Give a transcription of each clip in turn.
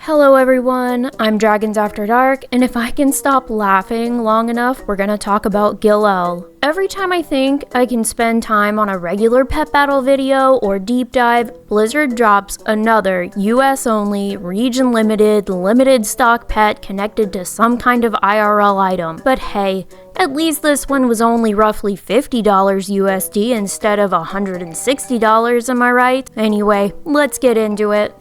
Hello everyone, I'm Dragons After Dark, and if I can stop laughing long enough, we're gonna talk about Gill'el. Every time I think I can spend time on a regular pet battle video or deep dive, Blizzard drops another US only, region limited stock pet connected to some kind of IRL item. But hey, at least this one was only roughly $50 USD instead of $160, am I right? Anyway, let's get into it.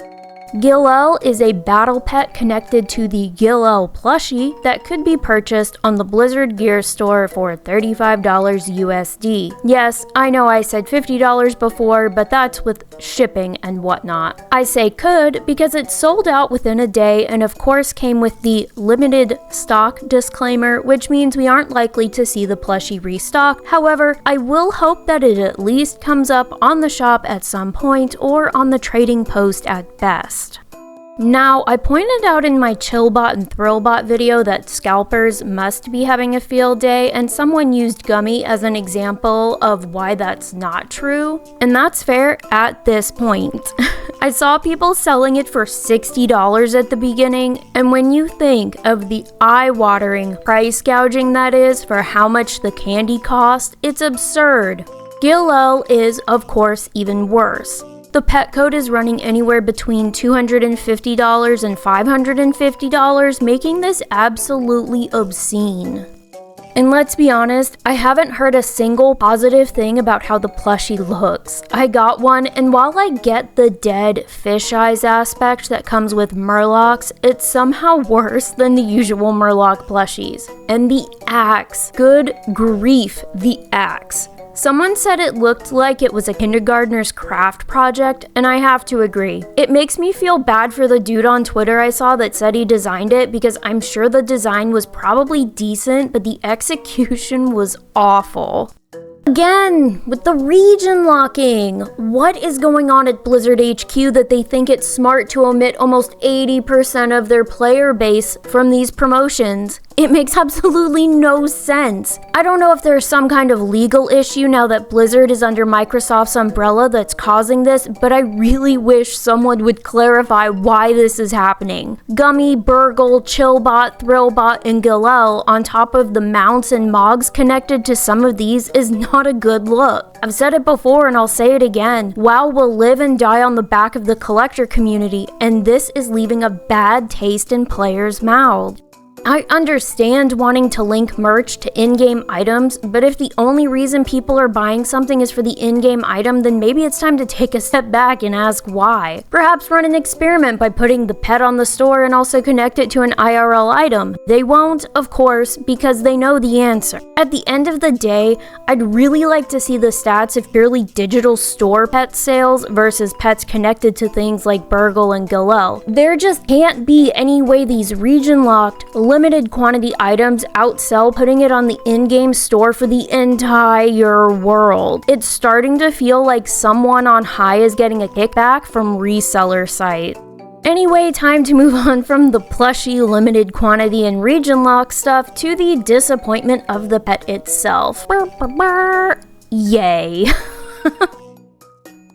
Gill'el is a battle pet connected to the Gill'el Plushie that could be purchased on the Blizzard Gear store for $35 USD. Yes, I know I said $50 before, but that's with shipping and whatnot. I say could because it sold out within a day and of course came with the limited stock disclaimer, which means we aren't likely to see the plushie restock. However, I will hope that it at least comes up on the shop at some point or on the trading post at best. Now, I pointed out in my Chillbot and Thrillbot video that scalpers must be having a field day, and someone used Gummy as an example of why that's not true. And that's fair at this point. I saw people selling it for $60 at the beginning, and when you think of the eye-watering price gouging that is for how much the candy cost, it's absurd. Gill'el is, of course, even worse. The pet code is running anywhere between $250 and $550, making this absolutely obscene. And let's be honest, I haven't heard a single positive thing about how the plushie looks. I got one, and while I get the dead fish eyes aspect that comes with Murlocs, it's somehow worse than the usual Murloc plushies. And the axe, good grief, the axe. Someone said it looked like it was a kindergartner's craft project, and I have to agree. It makes me feel bad for the dude on Twitter I saw that said he designed it because I'm sure the design was probably decent, but the execution was awful. Again, with the region locking, what is going on at Blizzard HQ that they think it's smart to omit almost 80% of their player base from these promotions? It makes absolutely no sense. I don't know if there's some kind of legal issue now that Blizzard is under Microsoft's umbrella that's causing this, but I really wish someone would clarify why this is happening. Gummy, Burgle, Chillbot, Thrillbot, and Gill'el on top of the mounts and mogs connected to some of these is not a good look. I've said it before and I'll say it again. WoW will live and die on the back of the collector community, and this is leaving a bad taste in players' mouths. I understand wanting to link merch to in-game items, but if the only reason people are buying something is for the in-game item, then maybe it's time to take a step back and ask why. Perhaps run an experiment by putting the pet on the store and also connect it to an IRL item. They won't, of course, because they know the answer. At the end of the day, I'd really like to see the stats of purely digital store pet sales versus pets connected to things like Burgle and Gill'el. There just can't be any way these region-locked, limited quantity items outsell putting it on the in-game store for the entire world. It's starting to feel like someone on high is getting a kickback from reseller site. Anyway, time to move on from the plushie, limited quantity, and region lock stuff to the disappointment of the pet itself. Yay.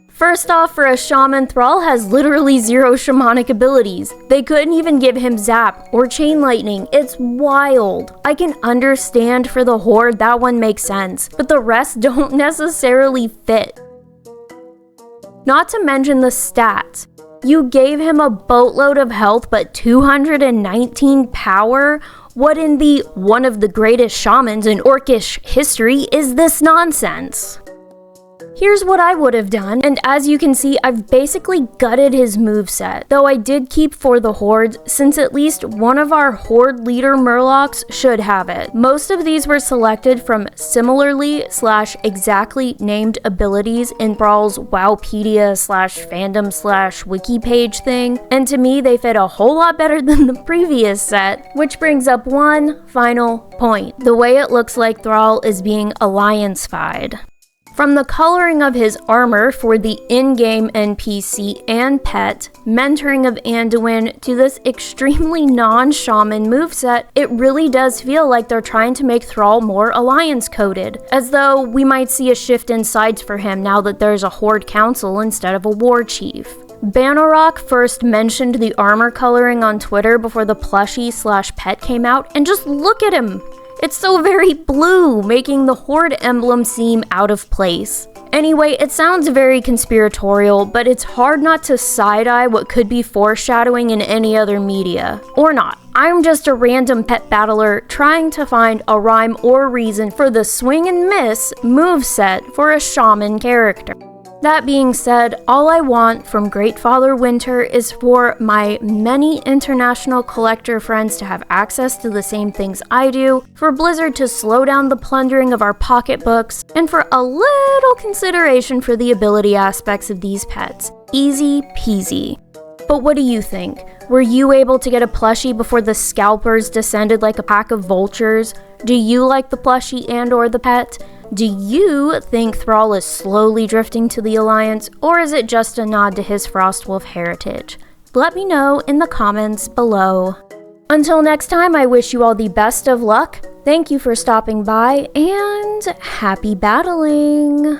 First off, for a shaman, Thrall has literally zero shamanic abilities. They couldn't even give him Zap or Chain Lightning. It's wild. I can understand for the Horde that one makes sense, but the rest don't necessarily fit. Not to mention the stats. You gave him a boatload of health but 219 power? What in the one of the greatest shamans in Orcish history is this nonsense? Here's what I would have done, and as you can see, I've basically gutted his moveset, though I did keep for the Hordes, since at least one of our Horde leader Murlocs should have it. Most of these were selected from similarly/exactly named abilities in Brawl's Wowpedia/fandom/wiki page thing, and to me they fit a whole lot better than the previous set, which brings up one final point. The way it looks like Thrall is being alliance-fied. From the coloring of his armor for the in-game NPC and pet, mentoring of Anduin, to this extremely non-shaman moveset, it really does feel like they're trying to make Thrall more alliance-coded, as though we might see a shift in sides for him now that there's a Horde Council instead of a War Chief. Bannerok first mentioned the armor coloring on Twitter before the plushie/pet came out, and just look at him! It's so very blue, making the Horde emblem seem out of place. Anyway, it sounds very conspiratorial, but it's hard not to side-eye what could be foreshadowing in any other media. Or not. I'm just a random pet battler trying to find a rhyme or reason for the swing and miss moveset for a shaman character. That being said, all I want from Great Father Winter is for my many international collector friends to have access to the same things I do, for Blizzard to slow down the plundering of our pocketbooks, and for a little consideration for the ability aspects of these pets. Easy peasy. But what do you think? Were you able to get a plushie before the scalpers descended like a pack of vultures? Do you like the plushie and/or the pet? Do you think Thrall is slowly drifting to the Alliance, or is it just a nod to his Frostwolf heritage? Let me know in the comments below. Until next time, I wish you all the best of luck, thank you for stopping by, and happy battling!